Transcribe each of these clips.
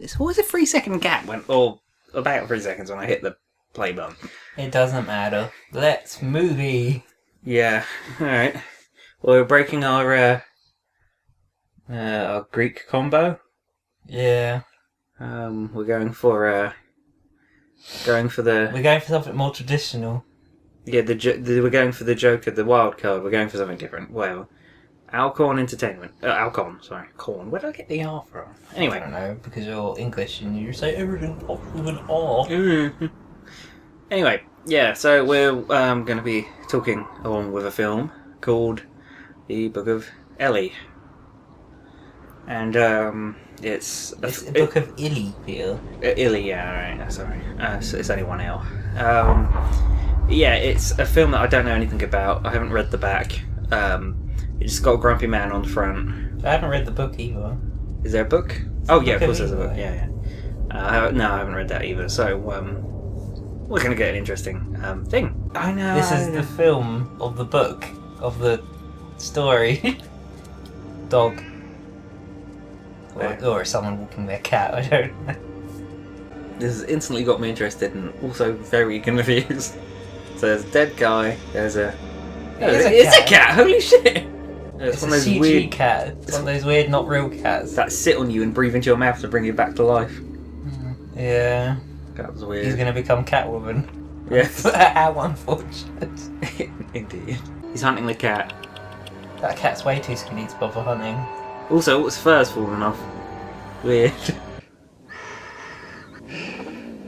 It's always a 3-second gap or about 3 seconds when I hit the play button. It doesn't matter. Let's movie. Yeah, alright. Well, we're breaking our Greek combo. Yeah. We're going for the... We're going for something more traditional. Yeah, we're going for the Joker, the wild card. We're going for something different. Well, Alcorn Entertainment. Alcorn, sorry. Corn. Where did I get the R from? Anyway. I don't know, because you're English and you say everything pops with an R. Anyway, yeah, so we're going to be talking along with a film called The Book of Ellie. And it's a Book of Illy, Peter. Illy, yeah, alright, sorry. So it's only one L. Yeah, it's a film that I don't know anything about. I haven't read the back. It's got a grumpy man on the front. I haven't read the book either. Is there a book? Oh yeah, of course there's a Eli. book. Yeah. No, I haven't read that either. So we're gonna get an interesting thing. I know. This is the film of the book of the story. Dog. Or someone walking their cat. I don't know. This has instantly got me interested and also very confused. So there's a dead guy. There's a. It's a cat. Holy shit! It's one of those CG weird cat. It's one of those weird, not real cats that sit on you and breathe into your mouth to bring you back to life. Yeah. That was weird. He's going to become Catwoman. Yes. How unfortunate. Indeed. He's hunting the cat. That cat's way too skinny to bother hunting. Also, its fur's falling off. Weird.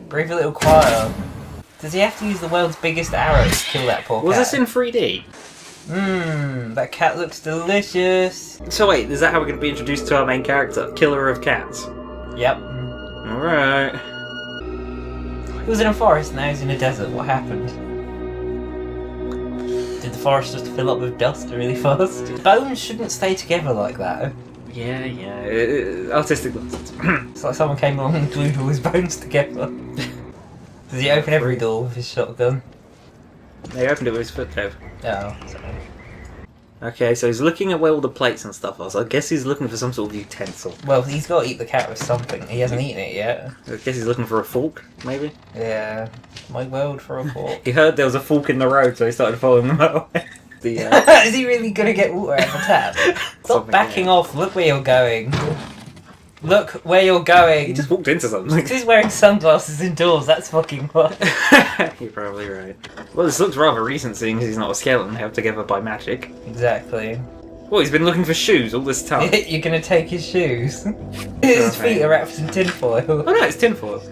Breathe a little quieter. Does he have to use the world's biggest arrow to kill that poor cat? Was this in 3D? That cat looks delicious. So wait, is that how we're going to be introduced to our main character? Killer of cats? Yep. Alright. He was in a forest, now he's in a desert. What happened? Did the forest just fill up with dust really fast? Bones shouldn't stay together like that. Yeah. Artistic license. It's like someone came along and glued all his bones together. Does he open every door with his shotgun? They opened it with his foot, Dave. Oh, sorry. Okay, so he's looking at where all the plates and stuff are, so I guess he's looking for some sort of utensil. Well, he's got to eat the cat with something. He hasn't eaten it yet. I guess he's looking for a fork, maybe? Yeah. My world for a fork. He heard there was a fork in the road, so he started following them away. Is he really going to get water out of the tap? Stop backing off. Look where you're going. Look where you're going. He just walked into something. He's wearing sunglasses indoors. That's fucking what. You're probably right. Well, this looks rather recent, seeing as he's not a skeleton held together by magic. Exactly. Well, he's been looking for shoes all this time. You're going to take his shoes? His feet are wrapped in tinfoil. Oh no, it's tinfoil.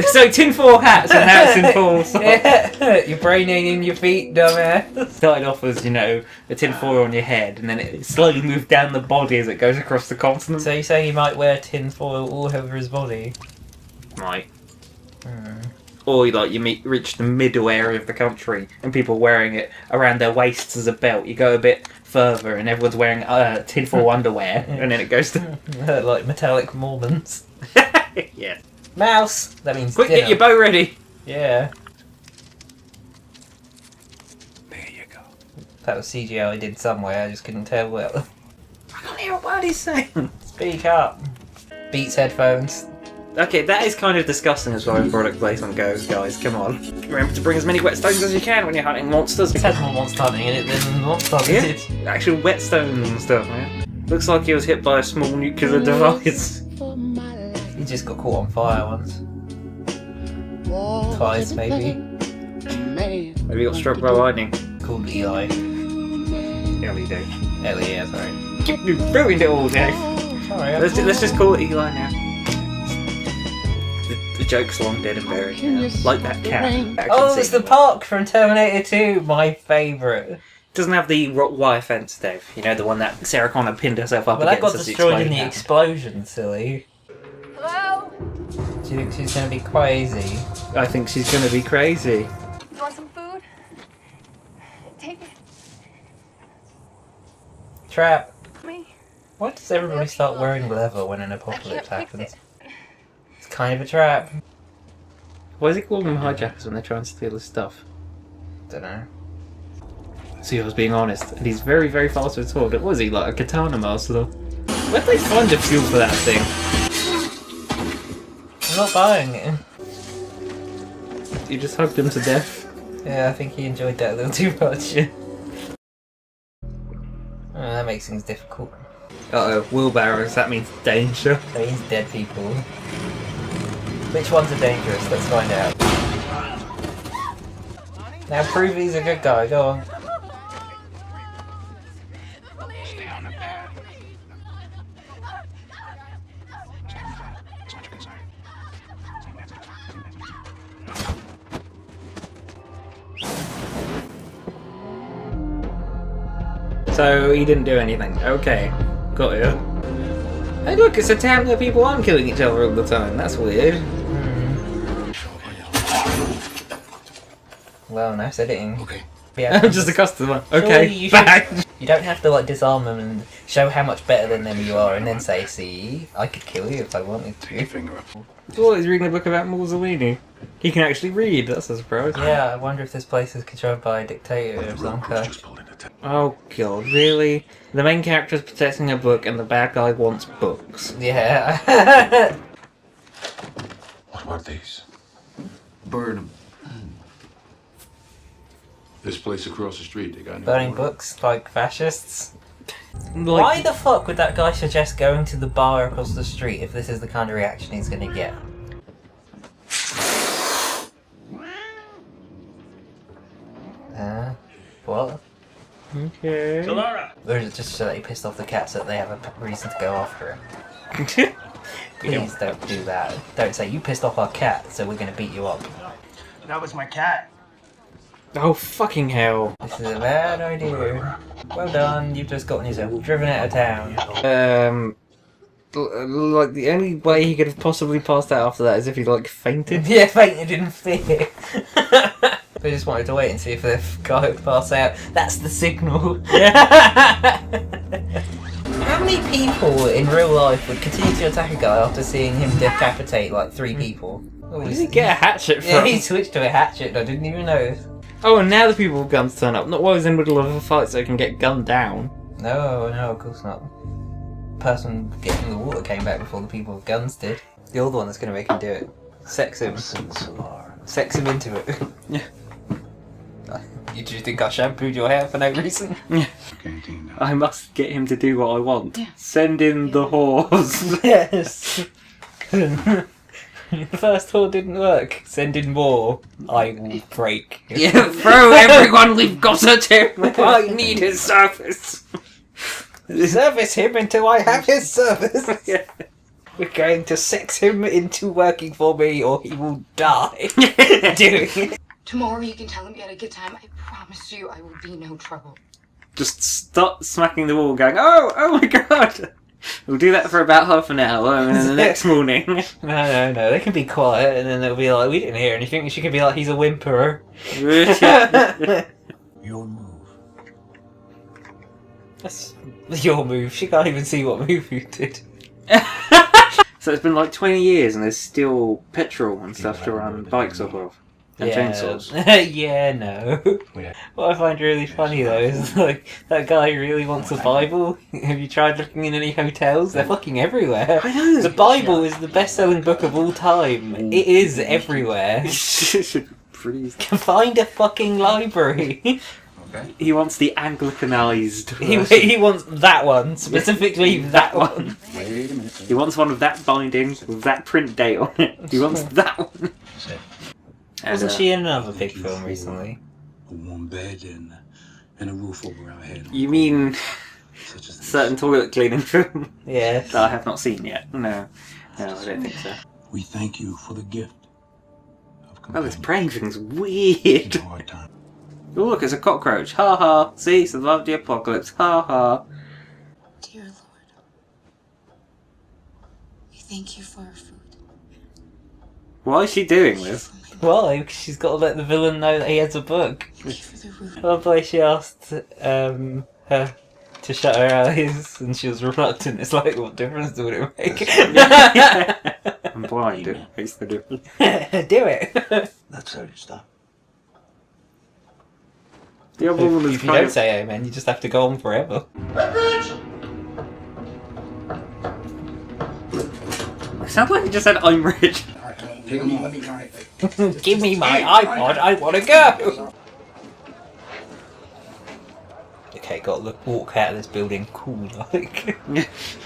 So tinfoil hats and now it's tinfoil socks. Yeah. Your brain ain't in your feet, dumbass. Started off as, a tinfoil on your head, and then it slowly moved down the body as it goes across the continent. So you say he might wear tinfoil all over his body? Right. Or you reach the middle area of the country and people wearing it around their waists as a belt. You go a bit further and everyone's wearing tinfoil underwear, and then it goes to... like metallic Mormons. Yeah. Mouse! That means quick, dinner. get your bow ready! Yeah. There you go. That was CGI I did somewhere, I just couldn't tell well. I can't hear a word he's saying. Speak up. Beats headphones. Okay, that is kind of disgusting as far as product placement goes, guys. Come on. Remember to bring as many whetstones as you can when you're hunting monsters. It has more monster hunting in it than monster hunting did. Actual whetstones and stuff, man. Looks like he was hit by a small nuclear device. He just got caught on fire once. Twice, maybe. Maybe he got struck by lightning. Called Eli. Ellie, Dave. Ellie, yeah, sorry. You ruined it all, Dave. Sorry, let's just call it Eli now. The joke's long dead and buried now. Like that cat. Oh, it's the park from Terminator 2, my favourite. Doesn't have the wire fence, Dave. The one that Sarah Connor pinned herself up against. Well, that got destroyed in the explosion, silly. Hello? Do you think she's going to be crazy? I think she's going to be crazy. You want some food? Take it. Trap. Me? Why does everybody start wearing leather when an apocalypse happens? It. It's kind of a trap. Why is it called them hijackers when they try and steal his stuff? Dunno. See, I was being honest, and he's very, very fast with a sword. What was he, like a katana master? Where'd they find the fuel for that thing? I'm not buying it. You just hugged him to death. Yeah, I think he enjoyed that a little too much. Oh, that makes things difficult. Uh-oh, wheelbarrows, that means danger. That means dead people. Which ones are dangerous? Let's find out. Now prove he's a good guy, go on. Stay on the path. Stay on the path. It's not your concern. So he didn't do anything. Okay, got you. Hey look, it's a town where people aren't killing each other all the time. That's weird. Well, nice editing. Okay. Yeah, I'm just a customer. Surely Okay, you back. You don't have to like disarm them and show how much better than them you are, and then say, "See, I could kill you if I wanted Take your to." finger up. Oh, he's reading a book about Mussolini. He can actually read. That's a surprise. Yeah, I wonder if this place is controlled by a dictator of some kind. Just pulled into town. Oh god, really? The main character is protecting a book, and the bad guy wants books. Yeah. What about these? Burn them. This place across the street, they got any Burning more? books like fascists. Like, Why the fuck would that guy suggest going to the bar across the street if this is the kind of reaction he's gonna get? What? Okay. Or is it just so that he pissed off the cats that they have a reason to go after him? Please don't do that. Don't say, you pissed off our cat, so we're gonna beat you up. That was my cat. Oh fucking hell. This is a bad idea. Well done, you've just gotten yourself driven out of town. Like the only way he could have possibly passed out after that is if he like fainted. Yeah, fainted in fear. They just wanted to wait and see if the guy would pass out. That's the signal. How many people in real life would continue to attack a guy after seeing him decapitate like 3 people? Where did he get a hatchet from? Yeah, he switched to a hatchet and I didn't even know. Oh, and now the people with guns turn up. Not while he's in the middle of a fight so he can get gunned down. No, of course not. Person getting the water came back before the people with guns did. The old one that's going to make him do it. Sex him. Sex him into it. Yeah. You do think I shampooed your hair for no reason? Canteen now. I must get him to do what I want. Send in the whores. Yes. The first whore didn't work. Send in more. I will break. Yeah, throw everyone we've got at him. I need his service. Service him until I have his service. Yeah. We're going to sex him into working for me or he will die doing it. Tomorrow you can tell him you had a good time. I promise you I will be no trouble. Just stop smacking the wall going, oh my god. We'll do that for about half an hour and then the next morning. No, they can be quiet and then they'll be like, we didn't hear anything. She can be like, he's a whimperer. Your move. That's your move. She can't even see what move you did. So it's been like 20 years and there's still petrol and stuff to run bikes off of. And chainsaws. Yeah, no. What I find really funny though is like that guy really wants a Bible. Have you tried looking in any hotels? They're fucking everywhere. I know. The Bible is the best-selling book of all time. It is everywhere. Freeze. Find a fucking library. Okay. He wants the Anglicanized He version. wants that one specifically. That one. Wait a minute. He wants one with that binding, with that print date on it. He wants that one. Wasn't she in another big film recently? A warm bed and a roof over our head. You mean Such as a this. certain toilet cleaning film Yeah. that I have not seen yet? No, I don't think so. We thank you for the gift of Oh, this companionship praying thing's weird. in hard times. Oh, look, it's a cockroach. Ha ha. See, survived the apocalypse. Ha ha. Dear Lord, we thank you for our food. Why is she doing this? Why? Because she's got to let the villain know that he has a book. Thank you for the roof. Oh boy, she asked her to shut her eyes and she was reluctant. It's like, what difference would it make? I'm blind. It makes the difference. Do it. That's how you stop. The other woman is If you don't say amen, you just have to go on forever. It sounds like he just said, I'm rich. Take them off. Give me my iPod, I wanna go! Okay, gotta walk out of this building cool like.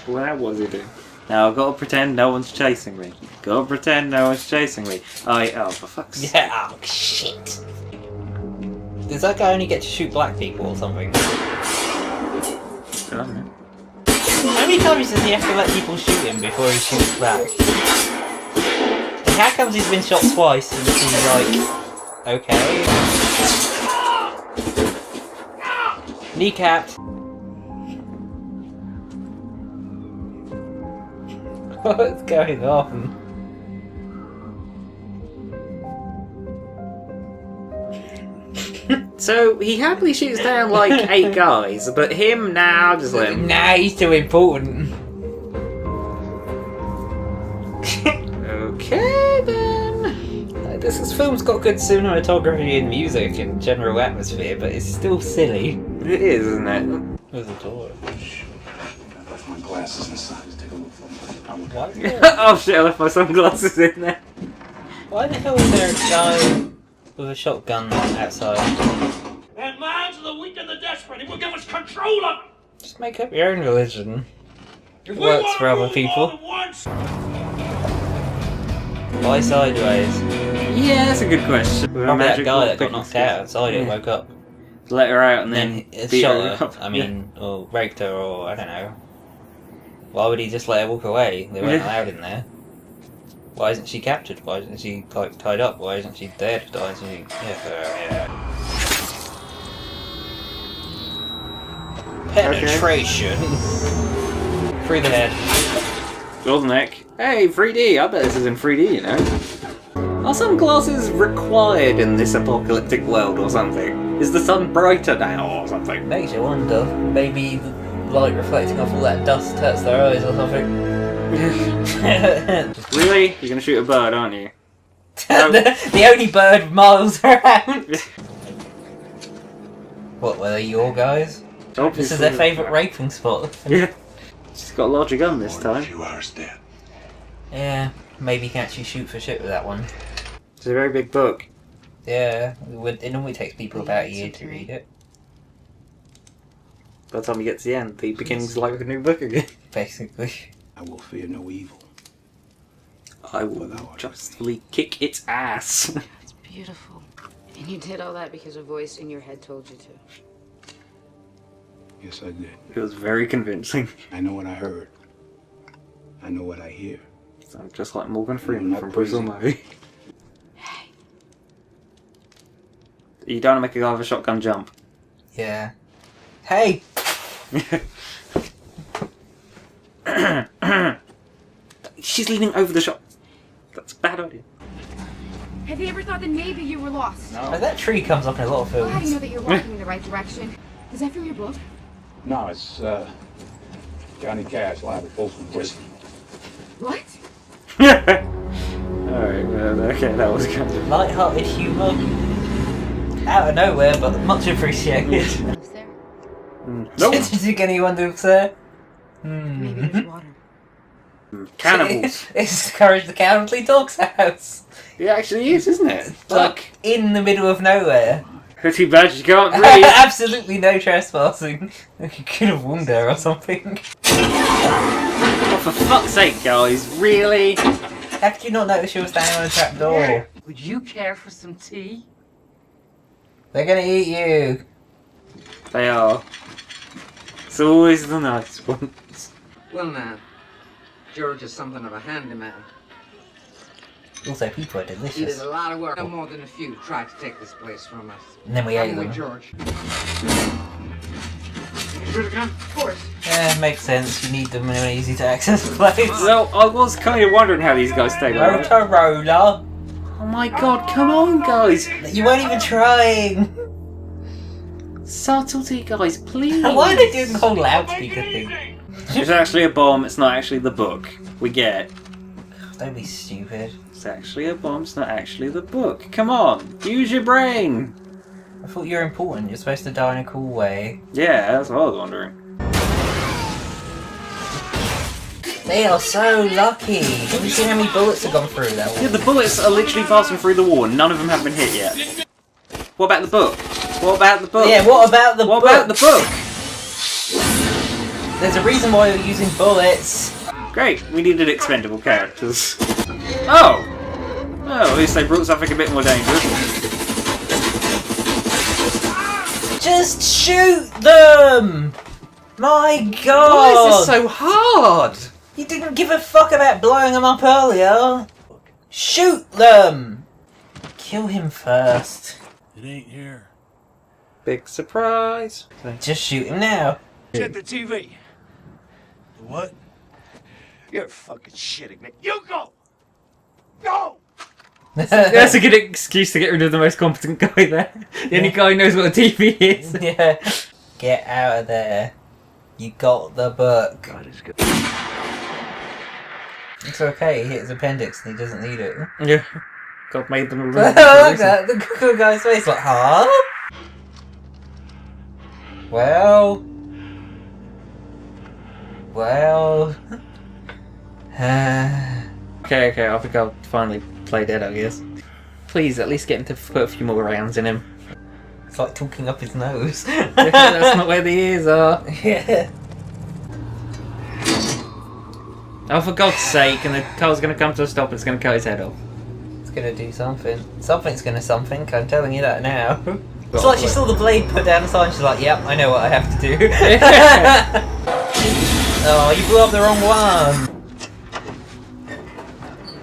Well, that was he doing? Now I've got to pretend no one's chasing me. Gotta pretend no one's chasing me. Oh, for fuck's sake. Yeah, oh shit. Does that guy only get to shoot black people or something? I don't know. How many times does he have to let people shoot him before he shoots back? And how comes he's been shot twice and he's like, okay. Kneecapped. What's going on? So he happily shoots down like 8 guys, but him now just let him. Nah, he's too important. Okay then. This film's got good cinematography and music and general atmosphere, but it's still silly. It is, isn't it? There's a door. I left my glasses inside. Take a look for me. Why, Oh shit! I left my sunglasses in there. why the hell is there a guy with a shotgun outside? And minds of the weak and the desperate, it will give us control of them. Just make up your own religion. If Works we for want to other rule people. more than once, Why sideways? Yeah, that's a good question. With a Probably that magical guy that got picking knocked skill. out outside it Yeah. woke up. Let her out and And then then it beat shot her her. up. I mean, or raped her, or I don't know. Why would he just let her walk away? They weren't Yeah. allowed in there. Why isn't she captured? Why isn't she like tied up? Why isn't she dead? Why isn't she... Yeah. Penetration. Through the head. Golden neck. Hey, 3D. I bet this is in 3D, you know. Are sunglasses required in this apocalyptic world or something? Is the sun brighter now or something? Makes you wonder. Maybe the light reflecting off all that dust hurts their eyes or something. Really? You're gonna shoot a bird, aren't you? No. the only bird miles around. What, were they your guys? This is their favourite raping spot. Yeah. She's got a larger gun this A time. few hours dead. Yeah, maybe you can actually shoot for shit with that one. It's a very big book. Yeah, it normally takes people about a year to read it. By the time you get to the end, the beginning's like a new book again. Basically. I will fear no evil. I will justly kick its ass. It's beautiful. And you did all that because a voice in your head told you to. Yes, I did. It was very convincing. I know what I heard. I know what I hear. Sounds just like Morgan Freeman not from Bruce crazy. Almighty. You don't want to make a guy with a shotgun jump. Yeah. Hey! She's leaning over the shot. That's a bad idea. Have you ever thought that maybe you were lost? Oh, that tree comes up in a lot of Well, how do you know films. that you're walking in the right direction? Is that from your book? No, it's Johnny Cash live at Folsom Prison. What? Alright, well, okay, that was kind of... Light-hearted humour. Out of nowhere, but much appreciated. Is there? Nope. Did you think anyone lives there? Maybe there's water. Cannibals. It's Courage the Cowardly Dog's house. It actually is, isn't it? Like, in the middle of nowhere. Too bad you can't breathe. Absolutely no trespassing. You could have warned her or something. Oh, for fuck's sake, guys, really? How did you not notice she was standing on a trap door? Would you care for some tea? They're gonna eat you. They are. It's always the nice ones. Well now, George is something of a handyman. Also, people are He did delicious. a lot of work. No more than a few tried to take this place from us. And then we ate Come with them. George. Of course. Yeah, makes sense. You need them in an easy to access place. Well, I was kind of wondering how these guys stayed alive. Motorola. Oh my god, come on, guys! You weren't even trying. Subtlety, guys, please! Why are they doing the whole loudspeaker thing? It's actually a bomb, it's not actually the book. We get it. Don't be stupid. It's actually a bomb, it's not actually the book. Come on, use your brain! I thought you were important. You're supposed to die in a cool way. Yeah, that's what I was wondering. They are so lucky. Have you seen how many bullets have gone through that wall? Yeah, the bullets are literally passing through the wall and none of them have been hit yet. What about the book? What about the book? Yeah, what about the book? What about the book? There's a reason why you're using bullets. Great, we needed expendable characters. Oh! Oh, at least they brought something a bit more dangerous. Just shoot them! My god! Why is this so hard? You didn't give a fuck about blowing them up earlier. Shoot them! Kill him first. It ain't here. Big surprise. Just shoot him now. Check the TV. The what? You're fucking shitting me. You go! Go! That's a good excuse to get rid of the most competent guy there. The only guy who knows what a TV is. Yeah. Get out of there. You got the book. God is good. It's okay, he hit his appendix and he doesn't need it. Yeah. God made them. Look at that, the cool guy's face like, huh? Well. Okay, I think I'll finally play dead, I guess. Please, at least get him to put a few more rounds in him. It's like talking up his nose. That's not where the ears are. Yeah. Oh, for God's sake, and the car's going to come to a stop and it's going to cut his head off. It's gonna do something. Something's gonna something, I'm telling you that now. It's like she saw the blade put down the side and she's like, yep, I know what I have to do. Oh, you blew up the wrong one.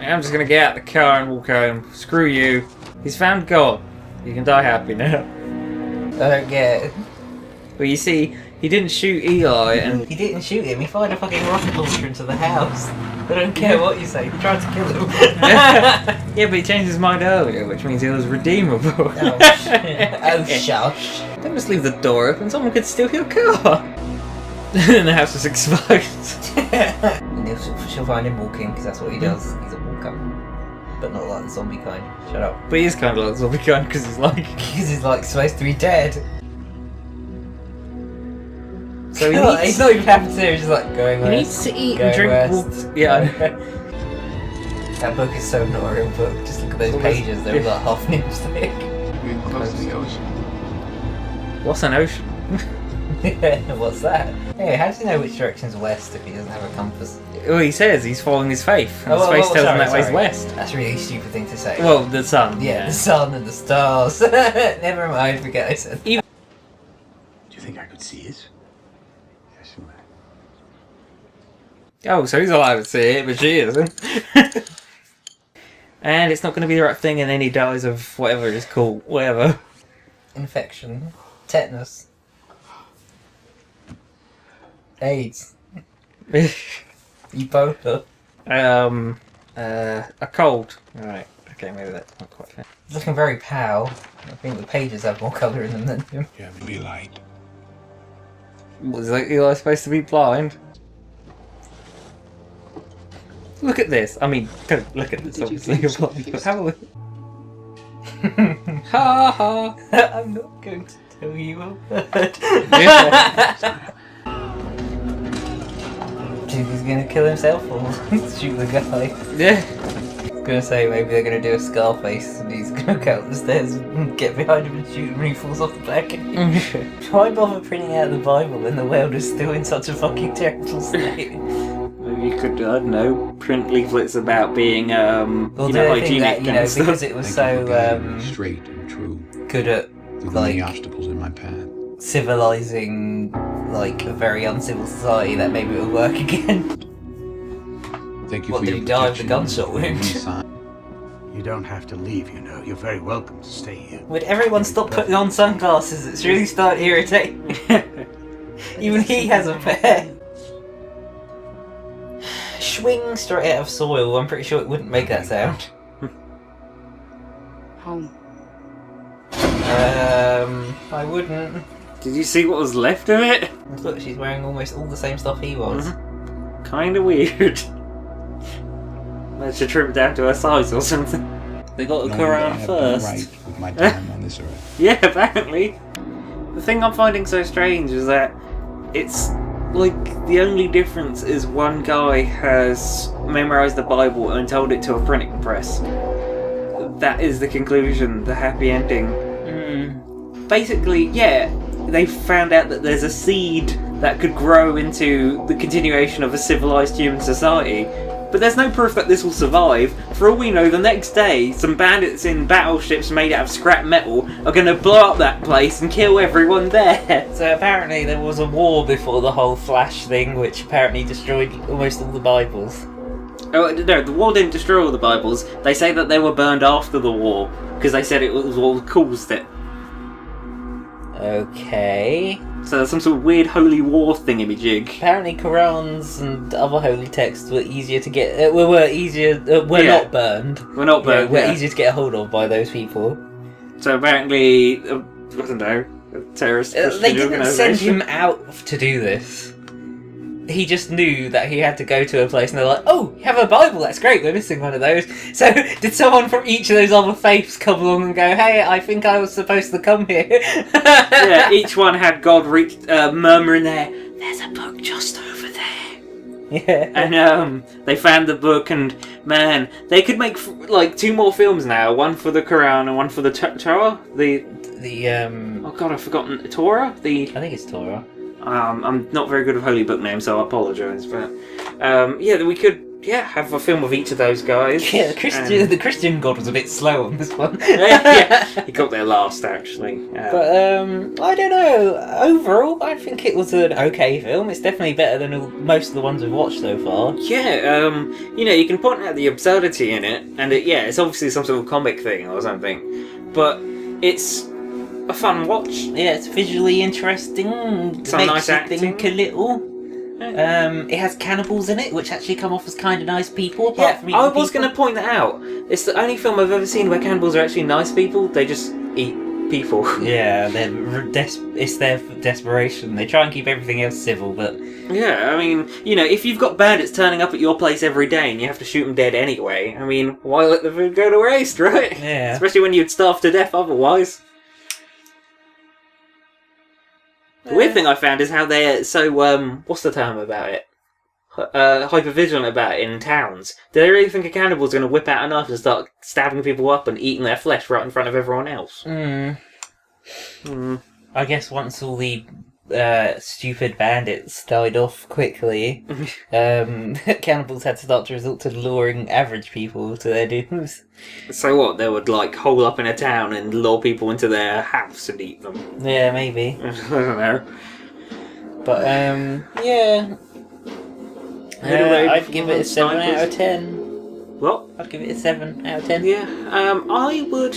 I'm just going to get out the car and walk home. Screw you. He's found God. You can die happy now. I don't get it. But you see, he didn't shoot Eli and... He didn't shoot him, he fired a fucking rocket launcher into the house. I don't care what you say, he tried to kill him. Yeah, but he changed his mind earlier, which means he was redeemable. Oh, shit. Oh, shush. Don't just leave the door open, someone could steal your car. And the house was exposed. And she'll find him walking, because that's what he does. He's a walker. But not like the zombie kind. Shut up. But he is kind of like the zombie kind, because he's like... Because he's like supposed to be dead. So He's not even happy to, he's just like going west. He needs to eat and going drink west. water. Yeah, I know. That book is so not a real book. Just look at those pages, they're like half an inch thick. We're close to the ocean. What's an ocean? What's that? Hey, how does he know which direction's west if he doesn't have a compass? Well, he says he's following his faith. And his Oh, faith oh, tells him sorry, that way's sorry. west. That's a really stupid thing to say. Well, the sun. yeah, the sun and the stars. Never mind, forget I said. Do you think I could see it? Yes, you may. Oh, so he's allowed to see it, but she isn't. And it's not going to be the right thing, and then he dies of whatever it's called. Whatever. Infection. Tetanus. AIDS. Ebola. A cold. Right. Okay, maybe that's not quite fair. He's looking very pale. I think the pages have more colour in them than him. You have to be light. Was like Eli supposed to be blind? Look at this. I mean, don't look at this. Obviously, you're blind. But have a look. Ha ha. I'm not going to tell you a word. Do you think he's gonna kill himself or shoot the guy? Yeah. I was gonna say maybe they're gonna do a Scarface and he's gonna go up the stairs and get behind him and shoot him when he falls off the balcony. Why bother printing out the Bible when the world is still in such a fucking terrible state? Maybe you could, I don't know, print leaflets about being, Or you do know, they think that, hygienic you and know, stuff. because it was Thank you for guiding so me straight and true good at through the many like obstacles in my path. civilizing like a very uncivil society that maybe it will work again. Thank you What, for did your he die of the protection gunshot and wound? any sign. You don't have to leave, you know. You're very welcome to stay here. Would everyone stop putting on sunglasses? It's really starting to irritate me. Even he has a pair. Swing straight out of soil. I'm pretty sure it wouldn't make that sound. Home. I wouldn't. Did you see what was left of it? Look, she's wearing almost all the same stuff he was. Kinda weird. Managed to trim it down to her size or something. They got the Knowing that I Quran have first. done right with my time on this earth. Yeah, apparently. The thing I'm finding so strange is that it's like, the only difference is one guy has memorized the Bible and told it to a printing press. That is the conclusion, the happy ending. Basically, yeah, they found out that there's a seed that could grow into the continuation of a civilized human society. But there's no proof that this will survive. For all we know, the next day, some bandits in battleships made out of scrap metal are going to blow up that place and kill everyone there. So apparently there was a war before the whole Flash thing, which apparently destroyed almost all the Bibles. Oh, no, the war didn't destroy all the Bibles. They say that they were burned after the war, because they said it was what caused it. Okay. So there's some sort of weird holy war thingamajig. Apparently Qurans and other holy texts were easier to get... were not burned. Were not burned, Were easier to get a hold of by those people. So apparently, I don't know, a terrorist Christian They didn't send organisation. him out to do this. He just knew that he had to go to a place and they're like, oh, you have a Bible, that's great, we're missing one of those. So did someone from each of those other faiths come along and go, hey, I think I was supposed to come here? Yeah, each one had God murmuring there's a book just over there. Yeah. And they found the book, and man, they could make like 2 more films now, one for the Quran and one for the Torah. Oh god, I've forgotten. Torah? I think it's Torah. I'm not very good with holy book names, so I apologise. But yeah, we could have a film of each of those guys. Yeah, the Christian God was a bit slow on this one. Yeah, he got there last actually. But I don't know. Overall, I think it was an okay film. It's definitely better than most of the ones we've watched so far. Yeah, you can point out the absurdity in it, and it's obviously some sort of comic thing or something, but it's a fun watch. Yeah, it's visually interesting. Some makes nice you acting. think a little. It has cannibals in it, which actually come off as kind of nice people. Apart from I was going to point that out. It's the only film I've ever seen where cannibals are actually nice people. They just eat people. Yeah, it's their desperation. They try and keep everything else civil, but... Yeah, I mean, if you've got bandits turning up at your place every day and you have to shoot them dead anyway, I mean, why let the food go to waste, right? Yeah. Especially when you'd starve to death otherwise. The weird thing I found is how they're so, what's the term about it? Hyper-vigilant about it in towns. Do they really think a cannibal's going to whip out a knife and start stabbing people up and eating their flesh right in front of everyone else? I guess once all the stupid bandits died off quickly, cannibals had to start to resort to luring average people to their dooms. So what, they would hole up in a town and lure people into their house and eat them? Yeah, maybe. I don't know. But, yeah. I'd give it a 7 out of 10. What? I'd give it a 7 out of 10. Yeah, I would...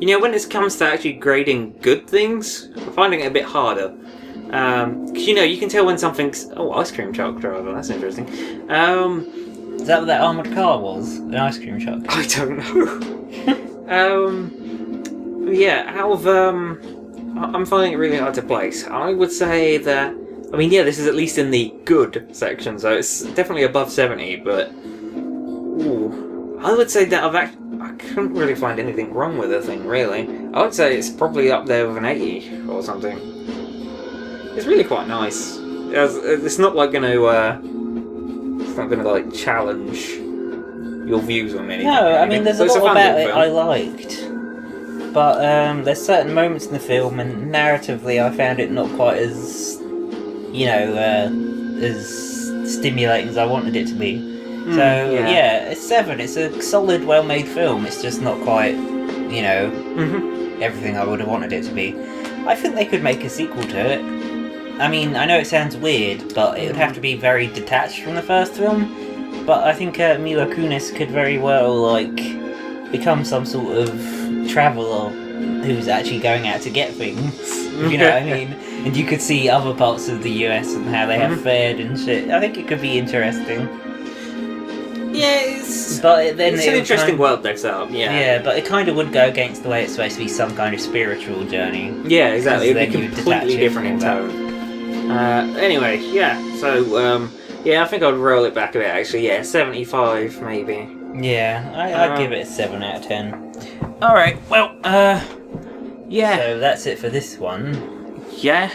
when it comes to actually grading good things, I'm finding it a bit harder. Because, you can tell when something's... Oh, ice cream truck driver, that's interesting. Is that what that armoured car was? An ice cream truck? I don't know. Yeah, out of... I'm finding it really hard to place. I would say that... this is at least in the good section, so it's definitely above 70, but... Ooh, I would say that I couldn't really find anything wrong with the thing, really. I would say it's probably up there with an 80 or something. It's really quite nice. It's not going to... it's not going to, challenge your views on anything. No, there's a lot about it film. I liked. But there's certain moments in the film, and narratively I found it not quite as, as stimulating as I wanted it to be. So, it's 7. It's a solid, well-made film. It's just not quite, everything I would have wanted it to be. I think they could make a sequel to it. I know it sounds weird, but it would have to be very detached from the first film. But I think Mila Kunis could very well, become some sort of traveller who's actually going out to get things. You know what I mean? And you could see other parts of the US and how they have fared and shit. I think it could be interesting. Yeah, it's an interesting world they set up, Yeah, but it kind of would go against the way it's supposed to be some kind of spiritual journey. Yeah, exactly. It'd be Then you completely detach it different in from tone. Anyway, so, I think I'd roll it back a bit, actually. Yeah, 75, maybe. Yeah, I'd give it a 7 out of 10. Alright, well, yeah. So that's it for this one. Yeah,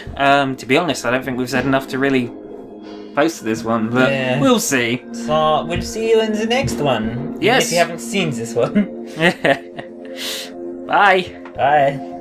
to be honest, I don't think we've said enough to really close to this one, but Yeah. we'll see. So we'll see you in the next one. Yes. If you haven't seen this one. Bye. Bye.